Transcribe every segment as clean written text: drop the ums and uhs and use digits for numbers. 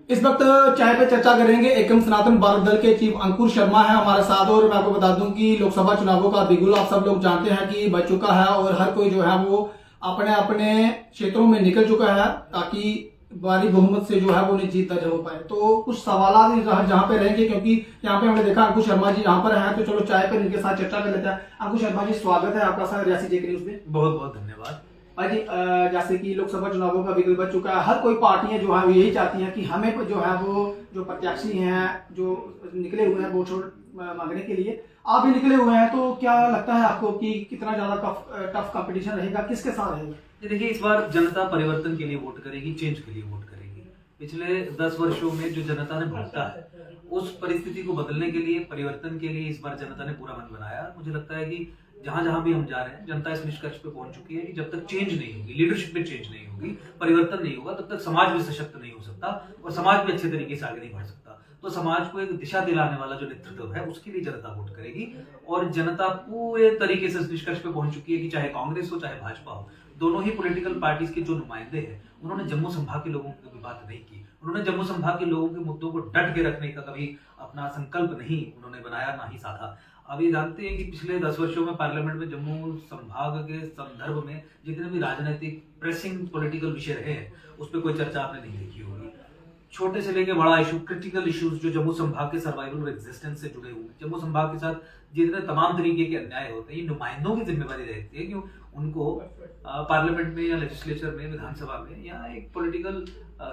इस वक्त चाय पे चर्चा करेंगे एकम सनातन भारत दल के चीफ अंकुर शर्मा है हमारे साथ। और मैं आपको बता दूं कि लोकसभा चुनावों का बिगुल आप सब लोग जानते हैं कि बच चुका है और हर कोई जो है वो अपने अपने क्षेत्रों में निकल चुका है ताकि भारी बहुमत से जो है वो जीत दर्ज हो पाए। तो कुछ सवाल जहाँ पे रहेंगे क्योंकि यहाँ पे हमने देखा अंकुर शर्मा जी यहाँ पर हैं, तो चलो चाय पर इनके साथ चर्चा कर लेते हैं। अंकुर शर्मा जी, स्वागत है आपका सर रियासी जेके न्यूज में। बहुत बहुत धन्यवाद भाई। जैसे कि लोकसभा चुनावों का बिगुल बच चुका है, हर कोई पार्टियां जो है वो यही चाहती हैं कि हमें जो है वो जो प्रत्याशी हैं जो निकले हुए हैं वोट मांगने के लिए, आप भी निकले हुए हैं, तो क्या लगता है आपको कि कितना ज्यादा टफ कंपटीशन रहेगा, किसके साथ रहेगा? देखिए, इस बार जनता परिवर्तन के लिए वोट करेगी, चेंज के लिए वोट करेगी। पिछले 10 वर्षों में जो जनता ने भुगता है उस परिस्थिति को बदलने के लिए, परिवर्तन के लिए इस बार जनता ने पूरा मन बनाया। मुझे लगता है कि जहां जहां भी हम जा रहे हैं जनता इस निष्कर्ष पे पहुंच चुकी है कि जब तक चेंज नहीं होगी, लीडरशिप में चेंज नहीं होगी, परिवर्तन नहीं होगा, तब तक समाज भी सशक्त नहीं हो सकता और समाज भी अच्छे तरीके से आगे नहीं बढ़ सकता। तो समाज को एक दिशा दिलाने वाला जो नेतृत्व है उसके लिए जनता वोट करेगी। और जनता पूरे तरीके से इस निष्कर्ष पे पहुंच चुकी है कि चाहे कांग्रेस हो चाहे भाजपा हो, दोनों ही पॉलिटिकल पार्टीज के जो नुमाइंदे हैं उन्होंने जम्मू संभाग के लोगों की कभी बात नहीं की। उन्होंने जम्मू संभाग के लोगों के मुद्दों को डट के रखने का कभी अपना संकल्प नहीं उन्होंने बनाया, ना ही साधा। अब ये जानते हैं कि पिछले 10 वर्षों में पार्लियामेंट में जम्मू संभाग के संदर्भ में जितने भी राजनीतिक प्रेसिंग पॉलिटिकल विषय रहे हैं उस पर कोई चर्चा आपने नहीं देखी होगी। छोटे से लेके बड़ा इशू, क्रिटिकल इश्यूज जो जम्मू संभाग के सर्वाइवल और एग्जिस्टेंस से जुड़े हुए, जम्मू संभाग के साथ जितने तमाम तरीके के अन्याय होते हैं, ये नुमाइंदों की जिम्मेवारी रहती है कि उनको पार्लियामेंट में या लेजिस्लेचर में, विधानसभा में या एक पॉलिटिकल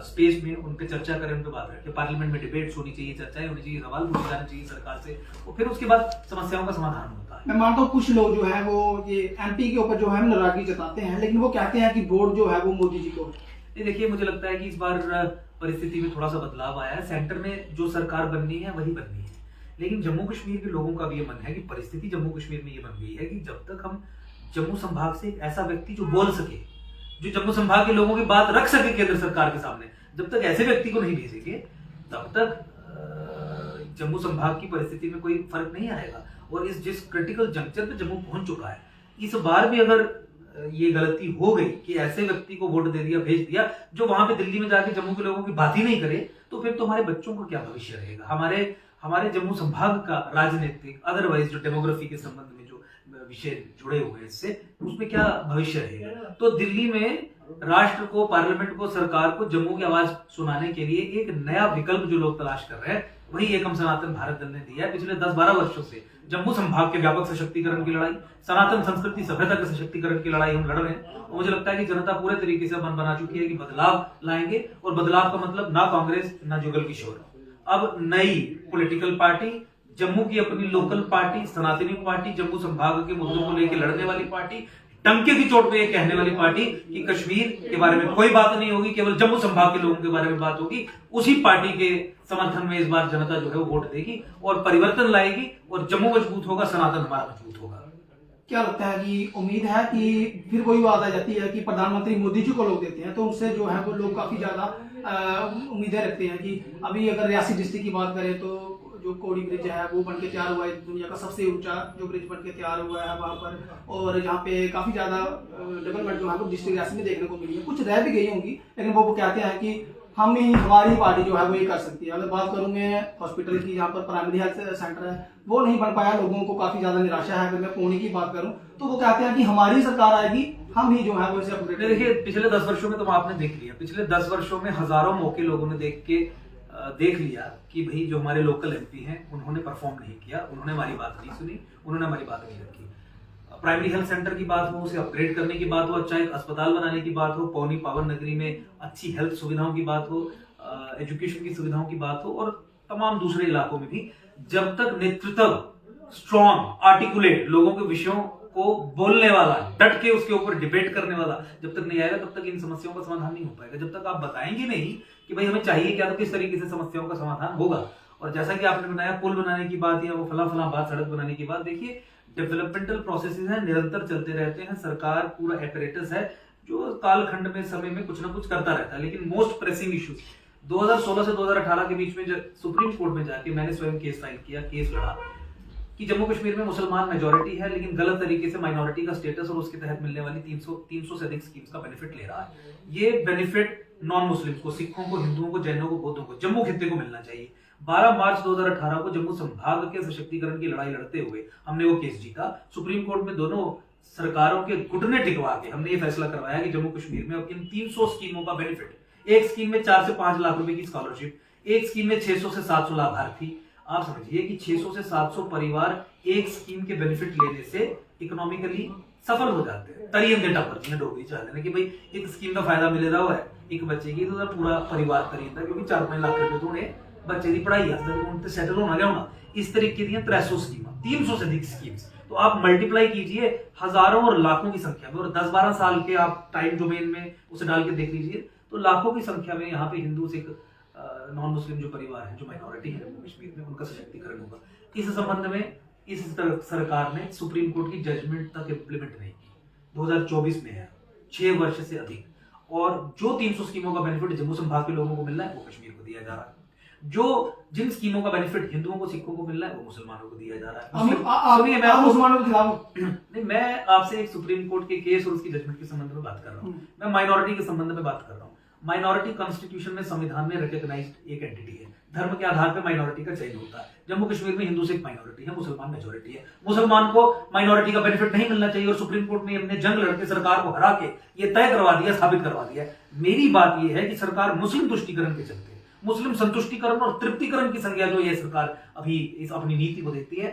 स्पेस में उन पे चर्चा करें, उन पे बात रखें। पार्लियामेंट में डिबेट्स होनी चाहिए, चर्चाएं होनी चाहिए, सवाल पूछे जाने चाहिए सरकार से, और फिर उसके बाद समस्याओं का समाधान होता है। मैं मानता हूँ कुछ लोग जो है वो ये एमपी के ऊपर जो है नाराजगी जताते हैं, लेकिन वो कहते हैं कि वोट जो है वो मोदी जी को। देखिए, मुझे लगता है कि इस बार परिस्थिति में थोड़ा सा बदलाव आया है। सेंटर में जो सरकार बननी है वही बननी है, लेकिन जम्मू कश्मीर के लोगों का भी ये मन है कि परिस्थिति जम्मू कश्मीर में ये बन गई है कि जब तक हम जम्मू संभाग से एक ऐसा व्यक्ति जो बोल सके, जो जम्मू संभाग के लोगों की बात रख सके केंद्र सरकार के सामने, जब तक ऐसे व्यक्ति को नहीं भेजेंगे तब तक जम्मू संभाग की परिस्थिति में कोई फर्क नहीं आएगा। और इस जिस क्रिटिकल जंक्चर पे जम्मू पहुंच चुका है, इस बार भी अगर ये गलती हो गई कि ऐसे व्यक्ति को वोट दे दिया, भेज दिया जो वहां पे दिल्ली में जाके जम्मू के लोगों की बात ही नहीं करे, तो फिर तो हमारे बच्चों का क्या भविष्य रहेगा? हमारे जम्मू संभाग का राजनीतिक, अदरवाइज जो डेमोग्राफी के संबंध में जो विषय जुड़े हुए हैं इससे, उसमें क्या भविष्य रहेगा? तो दिल्ली में राष्ट्र को, पार्लियामेंट को, सरकार को जम्मू की आवाज सुनाने के लिए एक नया विकल्प जो लोग तलाश कर रहे हैं, वही एकम सनातन भारत दल ने दिया है। पिछले 10-12 वर्षों से जम्मू संभाग के व्यापक सशक्तिकरण की लड़ाई, सनातन संस्कृति सभ्यता के सशक्तिकरण की लड़ाई हम लड़ रहे हैं। और मुझे लगता है कि जनता पूरे तरीके से मन बना चुकी है कि बदलाव लाएंगे, और बदलाव का मतलब ना कांग्रेस ना जुगल किशोर, अब नई पॉलिटिकल पार्टी, जम्मू की अपनी लोकल पार्टी, सनातनी पार्टी, जम्मू संभाग के मुद्दों को लेकर लड़ने वाली पार्टी, टंके की चोट पे ये कहने वाली पार्टी कि कश्मीर के बारे में कोई बात नहीं होगी, केवल जम्मू संभाग के लोगों के बारे में बात होगी। उसी पार्टी के समर्थन में इस बार जनता जो है वो वोट देगी और परिवर्तन लाएगी, और जम्मू मजबूत होगा, सनातन हमारा मजबूत होगा। क्या लगता है कि उम्मीद है कि फिर वही बात आ जाती है कि प्रधानमंत्री मोदी जी को लोग देते हैं, तो उनसे जो है वो लोग काफी ज्यादा उम्मीदें रखते हैं कि अभी अगर रियासी डिस्ट्रिक्ट की बात करें तो जो कोड़ी ब्रिज है वो बनके तैयार हुआ है, दुनिया का सबसे ऊंचा जो ब्रिज बनके तैयार हुआ है वहां पर, और यहाँ पे काफी ज्यादा डेवलपमेंट जो है वो डिस्ट्रिक्ट रियासी में देखने को मिली है। कुछ रह भी गई होंगी, लेकिन वो कहते हैं कि हमारी पार्टी जो है वो ये कर सकती है। अगर बात करूं मैं हॉस्पिटल की, यहाँ पर प्राइमरी हेल्थ सेंटर है वो नहीं बन पाया, लोगों को काफी ज्यादा निराशा है। अगर मैं पुणे की बात करूं तो वो कहते हैं कि हमारी सरकार आएगी, हम ही जो है वो इसे अपग्रेड। देखिए, पिछले 10 वर्षों में तो आपने देख लिया, पिछले 10 वर्षों में हजारों मौके लोगों ने देख लिया कि भाई जो हमारे लोकल एमपी हैं उन्होंने परफॉर्म नहीं किया, उन्होंने हमारी बात नहीं सुनी, उन्होंने हमारी बात नहीं रखी। प्राइमरी हेल्थ सेंटर की बात हो, उसे अपग्रेड करने की बात हो, अच्छा एक अस्पताल बनाने की बात हो, पौनी पावन नगरी में अच्छी हेल्थ सुविधाओं की बात हो, एजुकेशन की सुविधाओं की बात हो, और तमाम दूसरे इलाकों में भी, जब तक नेतृत्व स्ट्रॉन्ग, आर्टिकुलेट, लोगों के विषयों को बोलने वाला, डट के उसके ऊपर डिबेट करने वाला जब तक नहीं आएगा तब तक इन समस्याओं का समाधान नहीं हो पाएगा। जब तक आप बताएंगे नहीं कि भाई हमें चाहिए क्या, तो किस तरीके से समस्याओं का समाधान होगा? और जैसा कि आपने बनाया पुल बनाने की बात या वो फला बात, सड़क बनाने की बात, देखिए डेवलपमेंटल प्रोसेसेस हैं, निरंतर चलते रहते हैं। सरकार पूरा एपरेटस है जो कालखंड में, समय में कुछ ना कुछ करता रहता है। लेकिन मोस्ट प्रेसिंग इश्यूज 2016 से 2018 के बीच में जब सुप्रीम कोर्ट में जाके मैंने स्वयं केस फाइल किया, केस लड़ा कि जम्मू कश्मीर में मुसलमान मेजॉरिटी है लेकिन गलत तरीके से माइनॉरिटी का स्टेटस और उसके तहत मिलने वाली 300 से अधिक स्कीम्स का बेनिफिट ले रहा है। ये बेनिफिट नॉन मुस्लिम्स को, सिखों को, हिंदुओं को, जैनों को, बौद्धों को, जम्मू खित्ते को मिलना चाहिए। 12 मार्च 2018 को जम्मू संभाग के सशक्तिकरण की लड़ाई लड़ते हुए हमने वो केस जीता। सुप्रीम कोर्ट में दोनों सरकारों के घुटने टिकवा के हमने ये फैसला करवाया कि जम्मू कश्मीर में अब इन 300 स्कीमों का बेनिफिट, एक स्कीम में 4 से 5 लाख रुपए की स्कॉलरशिप, एक स्कीम में 600 से 700 लाभार्थी। आप समझिए कि 600 से 700 परिवार एक स्कीम के बेनिफिट लेने से इकोनॉमिकली सफल हो जाते हैं। तरीन दे टप्पर जिन्हें डोगरी चाहते हैं कि भाई एक स्कीम का फायदा मिले रहा है एक बच्चे की, तो पूरा परिवार तरीन था, क्योंकि 4-5 लाख रुपए तो उन्हें बच्चे की पढ़ाई आस्ते सेटल होना लिया होना। इस तरीके दी 300 स्कीम, 300 से अधिक स्कीम्स। तो आप मल्टीप्लाई कीजिए हजारों और लाखों की संख्या में, और 10-12 साल के आप टाइम डोमेन में उसे डाल के देख लीजिए, तो लाखों की संख्या में यहाँ पे हिंदू, सिख, नॉन मुस्लिम जो परिवार है, जो माइनॉरिटी है जम्मू कश्मीर में, उनका सशक्तिकरण होगा। इस संबंध में इस सरकार ने सुप्रीम कोर्ट की जजमेंट तक इम्प्लीमेंट नहीं की। 2024 में है, 6 वर्ष से अधिक, और जो 300 स्कीमों का बेनिफिट जम्मू संभाग के लोगों को मिल रहा है वो कश्मीर को दिया जा रहा है। जो जिन स्कीमों का बेनिफिट हिंदुओं को, सिखों को मिल रहा है वो मुसलमानों को दिया जा रहा है। मुसलमानों के खिलाफ नहीं, मैं आपसे एक सुप्रीम कोर्ट के केस और उसकी जजमेंट के संबंध में बात कर रहा हूँ। मैं माइनॉरिटी के संबंध में बात कर रहा हूँ। माइनॉरिटी कॉन्स्टिट्यूशन में, संविधान में रिकॉग्नाइज्ड एक एंटिटी है। धर्म के आधार पर माइनॉरिटी का चयन होता है। जम्मू कश्मीर में हिंदू सिख माइनॉरिटी है, मुसलमान मेजोरिटी है। मुसलमान को माइनॉरिटी का बेनिफिट नहीं मिलना चाहिए, और सुप्रीम कोर्ट ने हमने जंग लड़के सरकार को हरा के ये तय करवा दिया, साबित करवा दिया। मेरी बात यह है कि सरकार मुस्लिम तुष्टिकरण के चलते, मुस्लिम संतुष्टिकरण और तृप्तिकरण की संज्ञा जो ये सरकार अभी इस अपनी नीति को देती है,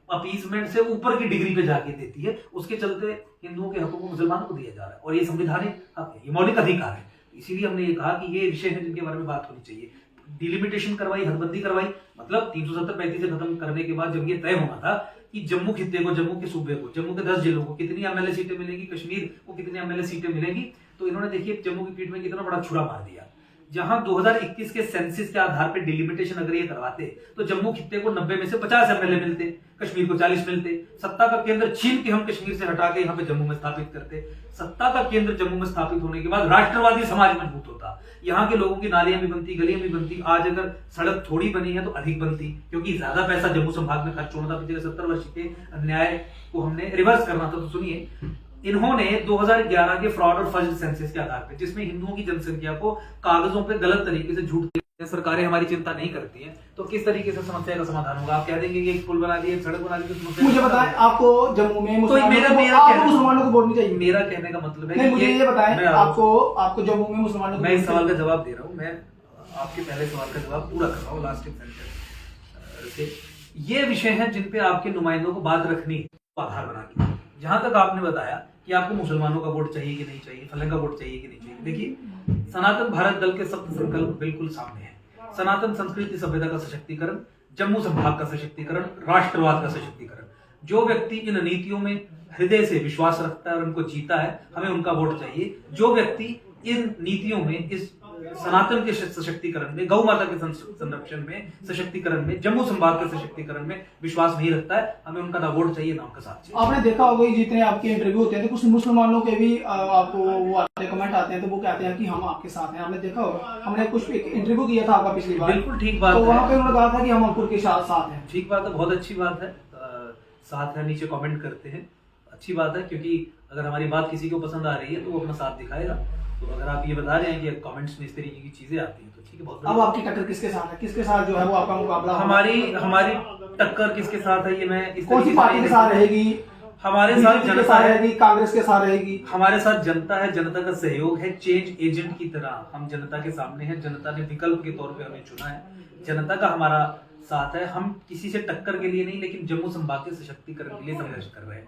अपीजमेंट से ऊपर की डिग्री पे जाके देती है, उसके चलते हिंदुओं के हकों को मुसलमानों को दिया जा रहा है। और ये संवैधानिक हक है, ये मौलिक अधिकार है। इसीलिए हमने ये कहा कि ये विषय है जिनके बारे में बात होनी चाहिए। डिलिमिटेशन करवाई, हदबंदी करवाई, मतलब 370-35 से खत्म करने के बाद जब ये तय होना था कि जम्मू खित्ते को, जम्मू के सूबे को, जम्मू के 10 जिलों को कितनी एमएलए सीटें मिलेंगी, कश्मीर को कितनी एमएलए सीटें मिलेंगी, तो इन्होंने देखिए जम्मू की पीठ में कितना बड़ा छुरा मार दिया। जहां 2021 के सेंसिस के आधार पर डिलिमिटेशन अगर ये करवाते तो जम्मू खित्ते को 90 में से 50 एमएलए मिलते, कश्मीर को 40 मिलते। सत्ता का केंद्र छीन के हम कश्मीर से हटा के यहाँ पे जम्मू में स्थापित करते। सत्ता का केंद्र जम्मू में स्थापित होने के बाद राष्ट्रवादी समाज मजबूत होता, यहाँ के लोगों की नालियां भी बनती, गलियां भी बनती। आज अगर सड़क थोड़ी बनी है तो अधिक बनती, क्योंकि ज्यादा पैसा जम्मू संभाग में खर्च होना था। पिछले 70 वर्ष के अन्याय को हमने रिवर्स करना था। तो सुनिए, इन्होंने 2011 के फ्रॉड और फर्जी सेंसस के आधार पर, जिसमें हिंदुओं की जनसंख्या को कागजों पे गलत तरीके से झूठ, सरकारें हमारी चिंता नहीं करती हैं, तो किस तरीके से समस्या का समाधान होगा? आप कह देंगे कि एक पुल बना दिए, एक सड़क बना दी, तो समस्या। मुझे बताएं, आपको जम्मू में मुसलमानों को वोट नहीं चाहिए? मेरा कहने का मतलब है, मुझे ये बताएं, आपको जम्मू में मुसलमानों, मैं इस सवाल का जवाब दे रहा हूँ। मैं आपके पहले सवाल का जवाब पूरा कर रहा हूँ लास्ट से। ये विषय है जिन पे आपके नुमाइंदों को बात रखनी आधार बना के। जहां तक आपने बताया कि आपको मुसलमानों का वोट चाहिए कि नहीं चाहिए, फलां का वोट चाहिए कि नहीं चाहिए, देखिए सनातन भारत दल के सप्त संकल्प बिल्कुल सामने है। सनातन संस्कृति सभ्यता का सशक्तिकरण, जम्मू संभाग का सशक्तिकरण, राष्ट्रवाद का सशक्तिकरण। जो व्यक्ति इन नीतियों में हृदय से विश्वास रखता है और उनको जीता है, हमें उनका वोट चाहिए। जो व्यक्ति इन नीतियों में, इस सनातन के सशक्तिकरण में, गौ माता के संरक्षण में, सशक्तिकरण में, जम्मू संभाग के सशक्तिकरण में विश्वास नहीं रखता है, हमें उनका ना वोट चाहिए ना उनका साथ चाहिए। आपने देखा होगा जितने आपके इंटरव्यू होते हैं तो कुछ मुसलमानों के भी आपको वो कमेंट आते हैं, तो वो कहते हैं कि हम आपके साथ हैं। आपने देखा होगा, हमने कुछ इंटरव्यू किया था आपका पिछली बार। बिल्कुल ठीक बात तो है। वहाँ पे उन्होंने कहा था कि हम अंकुर के साथ हैं। ठीक बात है, बहुत अच्छी बात है। साथ है, नीचे कमेंट करते हैं, अच्छी बात है, क्योंकि अगर हमारी बात किसी को पसंद आ रही है तो वो अपना साथ दिखाएगा। तो अगर आप ये बता रहे हैं कि कमेंट्स में इस तरीके की चीजें आती हैं तो ठीक है, बहुत। अब आपकी टक्कर किसके साथ है? किसके साथ जो है वो आपका मुकाबला? हमारी टक्कर किसके साथ है, ये मैं इस कौन सी पार्टी के साथ रहेगी? हमारे साथ जनता रहेगी, कांग्रेस के साथ रहेगी? हमारे साथ जनता है, जनता का सहयोग है। चेंज एजेंट की तरह हम जनता के सामने हैं। जनता ने विकल्प के तौर पे हमें चुना है, जनता का हमारा साथ है। हम किसी से टक्कर के लिए नहीं, लेकिन जम्मू संभाग के सशक्तिकरण के लिए संघर्ष कर रहे हैं।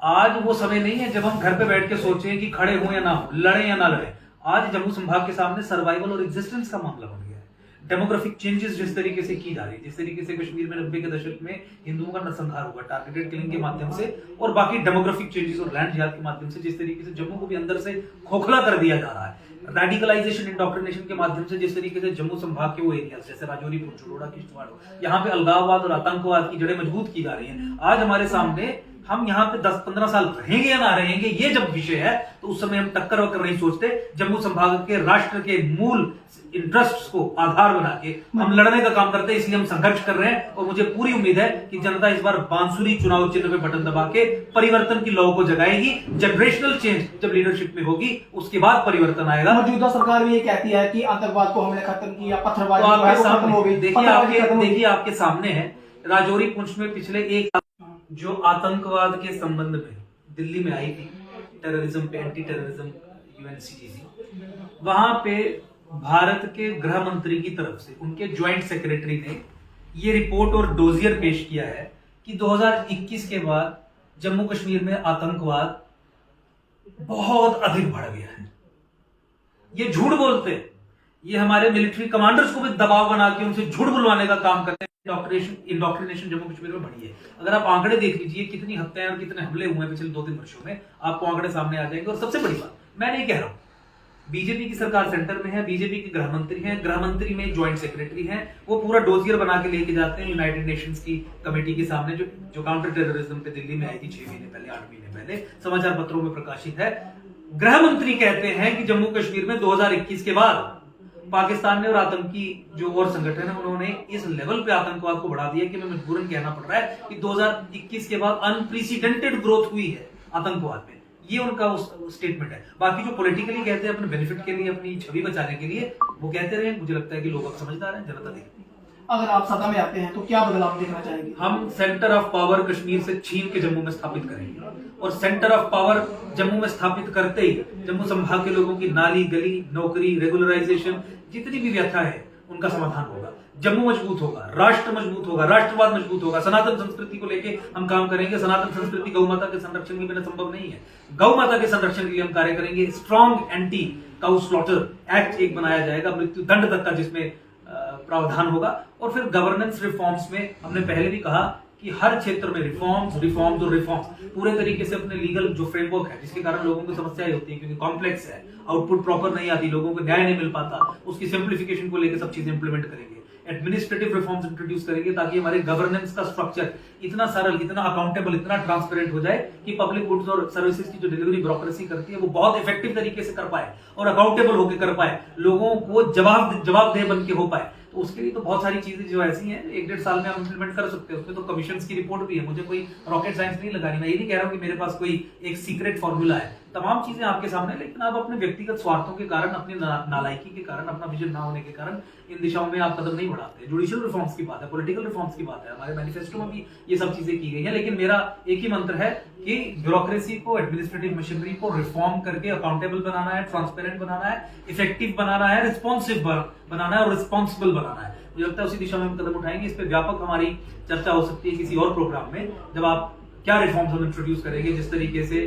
आज वो समय नहीं है जब हम घर पे बैठ के सोचें कि खड़े हों या ना हो, लड़े या ना लड़े। आज जम्मू संभाग के सामने सर्वाइवल और एग्जिस्टेंस का मामला बन गया है। डेमोग्राफिक चेंजेस जिस तरीके से की जा रही है, जिस तरीके से कश्मीर में 90 के दशक में हिंदुओं का नरसंहार हुआ टारगेटेड किलिंग के माध्यम से, और बाकी डेमोग्राफिक चेंजेस और लैंड जिहाद के माध्यम से जिस तरीके से जम्मू को भी अंदर से खोखला कर दिया जा रहा है, रेडिकलाइजेशन इंडोक्ट्रिनेशन के माध्यम से जिस तरीके से जम्मू संभाग के वो एरिया जैसे राजौरी, पुंछ, डोडा, किश्तवाड़, यहाँ पे अलगाववाद और आतंकवाद की जड़ें मजबूत की जा रही हैं। आज हमारे सामने हम यहाँ पे 10-15 साल रहेंगे या ना रहेंगे, ये जब विषय है तो उस समय हम टक्कर वक्कर नहीं सोचते। जम्मू संभाग के राष्ट्र के मूल इंटरेस्ट्स को आधार बना के हम लड़ने का काम करते हैं, इसलिए हम संघर्ष कर रहे हैं। और मुझे पूरी उम्मीद है कि जनता इस बार बांसुरी चुनाव चिन्ह पे बटन दबा के परिवर्तन की लौ को जगाएगी। जनरेशनल चेंज जब लीडरशिप में होगी उसके बाद परिवर्तन आएगा। मौजूदा सरकार भी ये कहती है कि आतंकवाद को हमने खत्म किया, तो पत्थरबाजी आपके खत्म हो गई। देखिए आपके सामने है राजौरी पुंछ में पिछले एक जो आतंकवाद के संबंध में दिल्ली में आई थी, टेररिज्म पे एंटी टेररिज्म यूएनसीजीसी, वहां पे भारत के गृह मंत्री की तरफ से उनके ज्वाइंट सेक्रेटरी ने ये रिपोर्ट और डोजियर पेश किया है कि 2021 के बाद जम्मू कश्मीर में आतंकवाद बहुत अधिक बढ़ गया है। ये झूठ बोलते हैं, ये हमारे मिलिट्री कमांडर्स को भी दबाव बना के उनसे झूठ बुलवाने का काम करते हैं। इंडोक्ट्रिनेशन जम्मू कश्मीर में बढ़ी है। अगर आप आंकड़े देख लीजिए कितनी हत्याएं और कितने हमले हुए हैं पिछले 2-3 वर्षों में, आपको आंकड़े सामने आ जाएंगे। और सबसे बड़ी बात, मैं नहीं कह रहा हूं, बीजेपी की सरकार सेंटर में है, बीजेपी के गृह मंत्री हैं, गृह मंत्री में ज्वाइंट सेक्रेटरी हैं, वो पूरा डोजियर बना के लेके जाते हैं यूनाइटेड नेशंस की कमेटी के सामने, जो काउंटर टेररिज्म पे दिल्ली में आई थी 6 महीने पहले, 8 महीने पहले, समाचार पत्रों में प्रकाशित है। गृह मंत्री कहते हैं कि जम्मू कश्मीर में 2021 के बाद पाकिस्तान ने और आतंकी जो और संगठन है उन्होंने इस लेवल पे आतंकवाद को बढ़ा दिया कि मैं मजबूरन कहना पड़ रहा है कि 2021 के बाद अनप्रेसिडेंटेड ग्रोथ हुई है आतंकवाद में। ये उनका स्टेटमेंट है। बाकी जो पॉलिटिकली कहते हैं अपने बेनिफिट के लिए, अपनी छवि बचाने के लिए, वो कहते रहे। मुझे लगता है कि लोग अब समझदार हैं, जनता देखती है। अगर आप सत्ता में आते हैं तो क्या बदलाव देखना चाहेंगे? हम सेंटर ऑफ पावर कश्मीर से छीन के जम्मू में स्थापित करेंगे, और सेंटर ऑफ पावर जम्मू में स्थापित करते ही जम्मू संभाग के लोगों की नाली, गली, नौकरी, रेगुलराइजेशन, जितनी भी व्यथा है उनका समाधान होगा। जम्मू मजबूत होगा, राष्ट्र मजबूत होगा, राष्ट्रवाद मजबूत होगा। सनातन संस्कृति को लेके हम काम करेंगे। सनातन संस्कृति गौ माता के संरक्षण के बिना संभव नहीं है। गौ माता के संरक्षण के लिए हम कार्य करेंगे। Strong anti cow slaughter act एक बनाया जाएगा, मृत्यु दंड तक का, जिसमें प्रावधान होगा। और फिर गवर्नेंस रिफॉर्म्स में हमने पहले भी कहा कि हर क्षेत्र में रिफॉर्म्स और रिफॉर्म्स पूरे तरीके से अपने लीगल जो फ्रेमवर्क है, जिसके कारण लोगों को समस्याएं होती है क्योंकि कॉम्प्लेक्स है, आउटपुट प्रॉपर नहीं आती, लोगों को न्याय नहीं मिल पाता, उसकी सिंप्लीफिकेशन को लेकर सब चीजें इंप्लीमेंट करेंगे। एडमिनिस्ट्रेटिव रिफॉर्म्स इंट्रोड्यूस करेंगे ताकि हमारे गवर्नेंस का स्ट्रक्चर इतना सरल, इतना अकाउंटेबल, इतना ट्रांसपेरेंट हो जाए कि पब्लिक गुड्स और सर्विसेज की जो डिलीवरी ब्यूरोक्रेसी करती है वो बहुत इफेक्टिव तरीके से कर पाए और अकाउंटेबल होकर कर पाए, लोगों को जवाबदेह बन के हो पाए। तो उसके लिए तो बहुत सारी चीजें जो ऐसी हैं 1-1.5 साल में हम इंप्लीमेंट कर सकते हैं। उसमें तो कमीशन की रिपोर्ट भी है। मुझे कोई रॉकेट साइंस नहीं लगानी। मैं ये नहीं कह रहा हूँ कि मेरे पास कोई एक सीक्रेट फॉर्मूला है। तमाम चीजें आपके सामने, लेकिन आप अपने व्यक्तिगत स्वार्थों के कारण, अपनी नालायकी के कारण, अपना विजन ना होने के कारण इन दिशाओं में आप कदम नहीं बढ़ाते। जुडिशियल रिफॉर्म्स की बात है, पॉलिटिकल रिफॉर्म्स की बात है, हमारे मैनिफेस्टो में भी ये सब चीजें की गई है। लेकिन मेरा एक ही मंत्र है कि ब्यूरोक्रेसी को, एडमिनिस्ट्रेटिव मशीनरी को रिफॉर्म करके अकाउंटेबल बनाना है, ट्रांसपेरेंट बनाना है, इफेक्टिव बनाना है, रिस्पॉन्सिव बनाना है और रिस्पॉन्सिबल बनाना है। मुझे लगता है उसी दिशा में हम कदम उठाएंगे। इस पर व्यापक हमारी चर्चा हो सकती है किसी और प्रोग्राम में, जब आप क्या रिफॉर्म्स हम इंट्रोड्यूस करेंगे, जिस तरीके से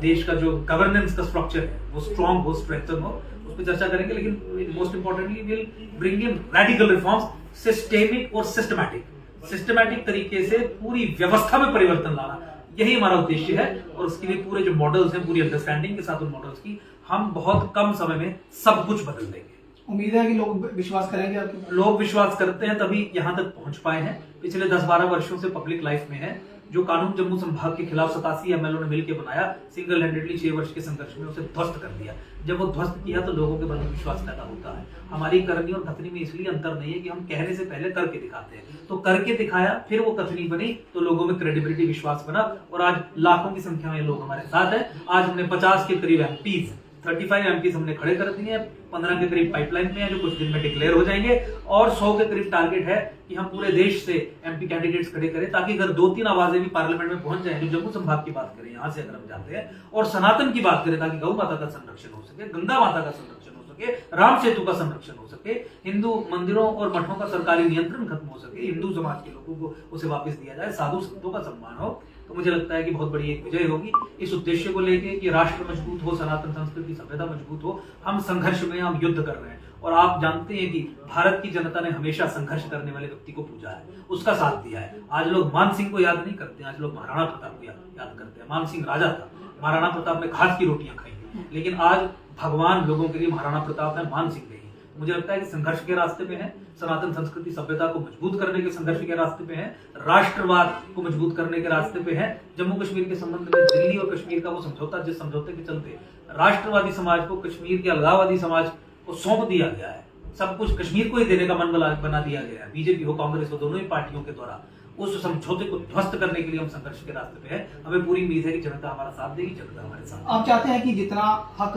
देश का जो गवर्नेंस का स्ट्रक्चर है वो स्ट्रॉन्ग हो, स्ट्रेंथन हो, उस पर चर्चा करेंगे। लेकिन most importantly will bring in radical reforms, systemic और सिस्टमैटिक तरीके से पूरी व्यवस्था में परिवर्तन लाना, यही हमारा उद्देश्य है। और उसके लिए पूरे जो मॉडल्स हैं, पूरी अंडरस्टैंडिंग के साथ उन मॉडल्स की, हम बहुत कम समय में सब कुछ बदल देंगे। उम्मीद है कि लोग विश्वास करेंगे आपके? लोग विश्वास करते हैं तभी यहां तक पहुंच पाए हैं। पिछले 10-12 वर्षों से पब्लिक लाइफ में है। जो कानून जम्मू संभाग के खिलाफ 87 एमएलओ ने मिलकर बनाया, सिंगल हैंडेडली 6 वर्ष के संघर्ष में उसे ध्वस्त कर दिया। जब वो ध्वस्त किया तो लोगों के मन में विश्वास पैदा होता है। हमारी करनी और कथनी में इसलिए अंतर नहीं है कि हम कहने से पहले करके दिखाते हैं। तो करके दिखाया, फिर वो कथनी बनी, तो लोगों में क्रेडिबिलिटी, विश्वास बना, और आज लाखों की संख्या में लोग हमारे साथ हैं। आज हमने 50 के करीब एमपीज, 35 एमपीज हमने खड़े कर दिए हैं, 15 के करीब पाइपलाइन में है जो कुछ दिन में डिक्लेयर हो जाएंगे, और 100 के करीब टारगेट है कि हम पूरे देश से एमपी कैंडिडेट्स खड़े करें, ताकि अगर 2-3 आवाजें भी पार्लियामेंट में पहुंच जाए, जो जम्मू संभाग की बात करें यहाँ से अगर हम जाते हैं, और सनातन की बात करें, ताकि गौ माता का संरक्षण हो सके, गंगा माता का संरक्षण हो सके, राम सेतु का संरक्षण हो सके, हिंदू मंदिरों और मठों का सरकारी नियंत्रण खत्म हो सके, हिंदू समाज के लोगों को उसे वापस दिया जाए, साधु संतों का सम्मान हो, तो मुझे लगता है कि बहुत बड़ी एक विजय होगी। इस उद्देश्य को लेके कि राष्ट्र मजबूत हो, सनातन संस्कृति सभ्यता मजबूत हो, हम संघर्ष में, हम युद्ध कर रहे हैं। और आप जानते हैं कि भारत की जनता ने हमेशा संघर्ष करने वाले व्यक्ति को पूजा है, उसका साथ दिया है। आज लोग मान सिंह को याद नहीं करते, आज लोग महाराणा प्रताप को याद करते हैं। मान सिंह राजा था, महाराणा प्रताप ने घास की रोटियां खाई, लेकिन आज भगवान लोगों के लिए महाराणा प्रताप है, मान सिंह नहीं। मुझे लगता है कि संघर्ष के रास्ते पे है, सनातन संस्कृति सभ्यता को मजबूत करने के संघर्ष के रास्ते पे है, राष्ट्रवाद को मजबूत करने के रास्ते पे है। जम्मू कश्मीर के संबंध में दिल्ली और कश्मीर का वो समझौता, जिस समझौते के चलते राष्ट्रवादी समाज को कश्मीर के अलगाववादी समाज को सौंप दिया गया है, सब कुछ कश्मीर को ही देने का मन बना दिया गया है, बीजेपी हो कांग्रेस हो, दोनों ही पार्टियों के द्वारा, उस समझौते को ध्वस्त करने के लिए हम संघर्ष के रास्ते पे है। हमें पूरी उम्मीद है कि जनता हमारा साथ देगी, जनता हमारे साथ। आप चाहते हैं कि जितना हक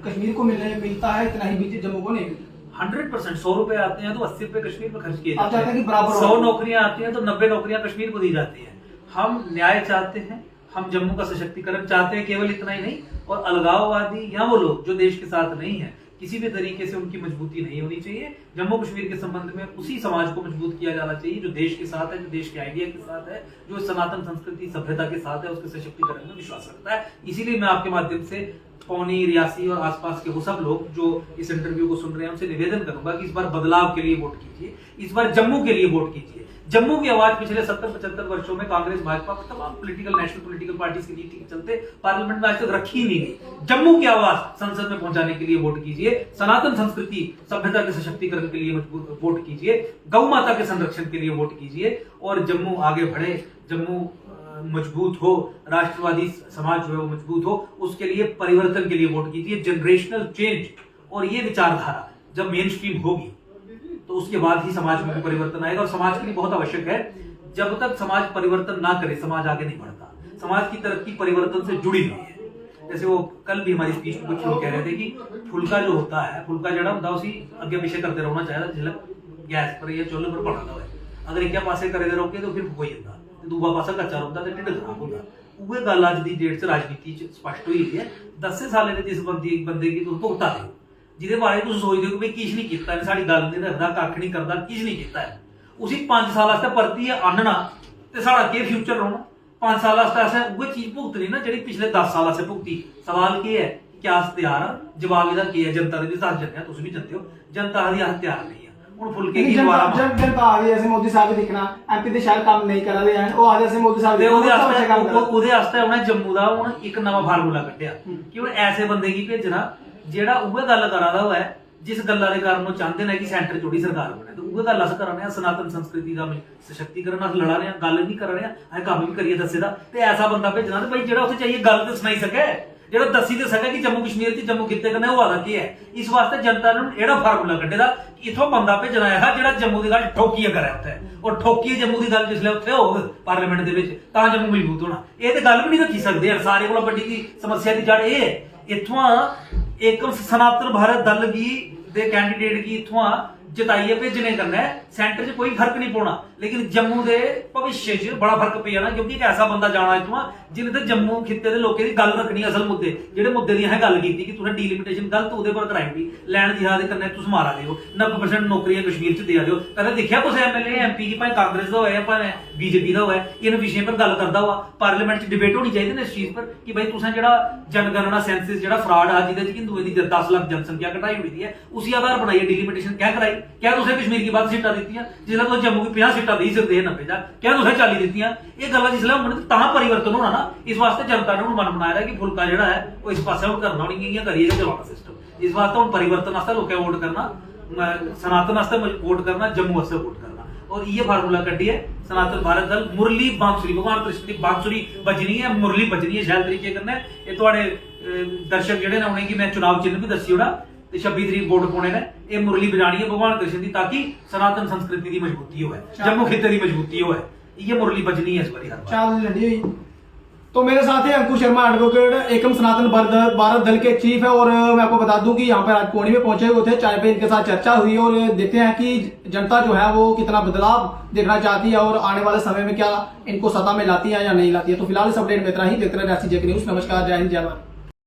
कश्मीर को मिलता है इतना ही जम्मू को नहीं मिलता? 100%। 100 रुपए आते हैं तो 80 रुपए कश्मीर में खर्च किए आप जाते चाहते हैं कि बराबर 100 नौकरियां आती हैं तो 90 नौकरियां कश्मीर को दी जाती हैं। हम न्याय चाहते हैं, हम जम्मू का सशक्तिकरण चाहते हैं, केवल इतना ही नहीं। और अलगाववादी या वो लोग जो देश के साथ नहीं है, किसी भी तरीके से उनकी मजबूती नहीं होनी चाहिए। जम्मू कश्मीर के संबंध में उसी समाज को मजबूत किया जाना चाहिए जो देश के साथ है, जो देश के आइडिया के साथ है, जो सनातन संस्कृति सभ्यता के साथ है, उसके सशक्तिकरण में विश्वास रखता है। इसीलिए मैं आपके माध्यम से पौनी, रियासी और आसपास के वो सब लोग जो इस इंटरव्यू को सुन रहे हैं उनसे निवेदन करूंगा कि इस बार बदलाव के लिए वोट कीजिए, इस बार जम्मू के लिए वोट कीजिए। जम्मू की आवाज पिछले 70-75 वर्षों में कांग्रेस, भाजपा, तमाम नेशनल पॉलिटिकल पार्टीज की नीति के चलते पार्लियामेंट में आज तक रखी ही नहीं गई। जम्मू की आवाज संसद में पहुंचाने के लिए वोट कीजिए, सनातन संस्कृति सभ्यता के सशक्तिकरण के लिए वोट कीजिए, गौ माता के संरक्षण के लिए वोट कीजिए और जम्मू आगे बढ़े, जम्मू मजबूत हो, राष्ट्रवादी समाज जो है वो मजबूत हो, उसके लिए परिवर्तन के लिए वोट कीजिए। जनरेशनल चेंज और ये विचारधारा जब मेन स्ट्रीम होगी तो उसके बाद ही समाज में परिवर्तन आएगा। और समाज के लिए बहुत आवश्यक है, जब तक समाज परिवर्तन ना करे समाज आगे नहीं बढ़ता। समाज की तरक्की परिवर्तन से जुड़ी हुई है। जैसे वो कल भी हमारी स्पीच में कुछ लोग कह रहे थे कि फुल्का जो होता है, फुल्का जड़ा होता है उसी अगे पीछे करते रहना चाहिए, झलक गैस पर या चूल्हे पर पड़ा हुआ है, अगर एक पासे करे रहोगे तो फिर कोई जाता, दूसरा पासा कच्चा होता तो ढिड खराब होता। वो गल अज की डेट च राजनीति स्पष्ट हुई है। 10 साल जिस बंदे की तुम भुगता दे जिहदे बारे तुम सोचते हो कि किश नहीं किया, साडी गल नहीं रखता, कख नहीं करता, किश नहीं किया है, उसी 5 साल भर्ती आनना तो साड़ा के फ्यूचर होना। 5 साल असें वो चीज भुगतनी ना जी पिछले 10 साल असें भुगती। सवाल के है क्या अस तैयार हाँ? जवाब इसका की है, जनता भी साथ जन्ने, तुम भी जनते हो, जनता अस तैयार नहीं है। ਹੁਣ ਫੁਲਕੇ ਕੀ ਦੁਬਾਰਾ जनता आ गई ऐसे मोदी साहब दिखना एमपी ਦੇ ਸ਼ਾਇਦ ਕੰਮ ਨਹੀਂ ਕਰ ਰਹੇ ਹਨ, ਉਹ ਆ ਜੈਸੇ ਮੋਦੀ ਸਾਹਿਬ ਦੇ ਉਹਦੇ ਵਾਸਤੇ ਉਹਨੇ ਜੰਮੂ ਦਾ ਹੁਣ ਇੱਕ ਨਵਾਂ ਫਾਰਮੂਲਾ ਕੱਢਿਆ ਕਿ ਹੁਣ ਐਸੇ ਬੰਦੇ ਕੀ ਭੇਜਣਾ ਜਿਹੜਾ ਉਹ ਗੱਲ ਕਰਾਦਾ ਹੋਇਆ ਜਿਸ ਗੱਲਾਂ ਦੇ ਕਾਰਨ ਉਹ ਚਾਹੁੰਦੇ ਨੇ ਕਿ ਸੈਂਟਰ ਚੋੜੀ ਸਰਕਾਰ ਬਣੇ। ਤੇ ਉਹ ਗੱਲ ਅਸ ਕਰ ਰਹੇ ਆ ਸਨਾਤਨ ਸੰਸਕ੍ਰਿਤੀ ਦਾ ਸਸ਼ਕਤੀਕਰਨ ਅਸ ਲੜਾ ਰਹੇ ਆ, ਗੱਲ ਵੀ ਕਰ ਰਹੇ ਆ, ਅਸੀਂ ਕੰਮ ਵੀ ਕਰੀਏ ਦੱਸੇ ਦਾ। ਤੇ ਐਸਾ ਬੰਦਾ ਭੇਜਣਾ ਤੇ ਭਾਈ ਜਿਹੜਾ ਉੱਥੇ ਚਾਹੀਏ ਗੱਲ ਤੇ ਸੁਣਾਈ ਸਕੇ, ਜਿਹੜਾ ਦੱਸੀ ਤੇ ਸਕੇ ਕਿ ਜੰਮੂ ਕਸ਼ਮੀਰ 'ਚ ਜੰਮੂ ਕਿੱਥੇ ਕਰਨਾ ਉਹ ਆਦਾ ਕੀ ਹੈ। ਇਸ ਵਾਸਤੇ ਜਨਤਾ ਨੂੰ ਇਹੜਾ ਫਾਰਮੂਲਾ ਕੱਢੇਦਾ ਕਿ ਇਥੋਂ ਬੰਦਾ ਭੇਜਣਾ ਹੈ ਜਿਹੜਾ ਜੰਮੂ ਦੀ ਗੱਲ ਠੋਕੀਏ ਕਰੇ ਉੱਥੇ, ਔਰ ਠੋਕੀਏ ਜੰਮੂ ਦੀ ਗੱਲ ਜਿਸਲੇ ਉੱਥੇ ਹੋ ਪਾਰਲੀਮੈਂਟ ਦੇ ਵਿੱਚ ਤਾਂ ਜੰਮੂ ਮਜ਼ਬੂਤ ਹੋਣਾ। ਇਹ ਤੇ ਗੱਲ ਵੀ ਨਹੀਂ ਰੱਖੀ ਸਕਦੇ ਯਾਰ। ਸਾਰੇ ਕੋਲ ਵੱਡੀ ਦੀ ਸਮੱਸਿਆ ਦੀ ਜੜ ਇਹ ਹੈ इथों एक सनातन भारत दल की दे कैंडीडेट की इथों जिताइए भेजने करना है, सेंटर च कोई फर्क नहीं पौना, लेकिन जम्मू के भविष्य च बड़ा फर्क पे जाना क्योंकि एक ऐसा बंदा जाना इथों जिन्हें तो जम्मू खिते के लोगों की गल रखनी असल मुद्दे जेडे मुद्दे की असें गल की कि तुसें डीलिमिटेशन गलत उहदे पर कराई दी लैंड जिहाद करने तुस मारा दिओ 90% नौकरियां कश्मीर च दिया दिओ। कदें देखिया कुछ एमएलए एमपी की भाई कांग्रेस का होया भाई बीजेपी का होया इन विषय पर गल करता हुआ पार्लीमेंट च डिबेट होनी चाहिए ना इस चीज पर कि भाई तुसें जेड़ा जनगणना सेंसस जेड़ा फ्रॉड आ जिहदे च हिंदुओं की 10 लाख जनसंख्या घटाई हुई है उसी आधार बनाई डीलिमिटेशन क्या कराई। क्या तुसें कश्मीर की 10 सीटां दी जिसलै तुस जम्मू की 50 सीटां दे सकते हैं 90 क्या तुसें 40 दी। ये गल्लां जिसलै होंगन तां परिवर्तन होना ना। इस वास्ते जनता ने मन बनाया कि फुलका जिहड़ा है वो इस पासे हुण करना नहीं करिए चलाना सिस्टम। इस वास्ते हुण परिवर्तन वास्ते लोकें वोट करना, सनातन वास्ते वोट करना, जम्मू वास्ते वोट करना और ये फार्मूला कड्ढिए सनातन भारत दल मुरली बांसुरी भगवान कृष्ण की बांसुरी बजनी है, मुरली बजनी है शैल तरीके कन्नै। ये तुहाडे दर्शक जिहड़े ने उनेंगी मैं चुनाव चिन्ह भी दस्सी ओड़ा 26 तरीक वोट पाने ने ये मुरली बजानी है भगवान कृष्ण की ताकि सनातन संस्कृति की मजबूती हो, जम्मू खिते की मजबूती हो। ये मुरली बजनी है इस बारी हर बार। तो मेरे साथ है अंकुश शर्मा एडवोकेट एकम सनातन भारत दल के चीफ है और मैं आपको बता दूं कि यहाँ पर आज पौनी में पहुंचे हुए थे, चाय पे इनके साथ चर्चा हुई और देखते हैं कि जनता जो है वो कितना बदलाव देखना चाहती है और आने वाले समय में क्या इनको सत्ता में लाती है या नहीं लाती है। तो फिलहाल इस अपडेट में इतना ही। देखते रहे रियासी जेके न्यूज। नमस्कार, जय हिंद, जय भारत।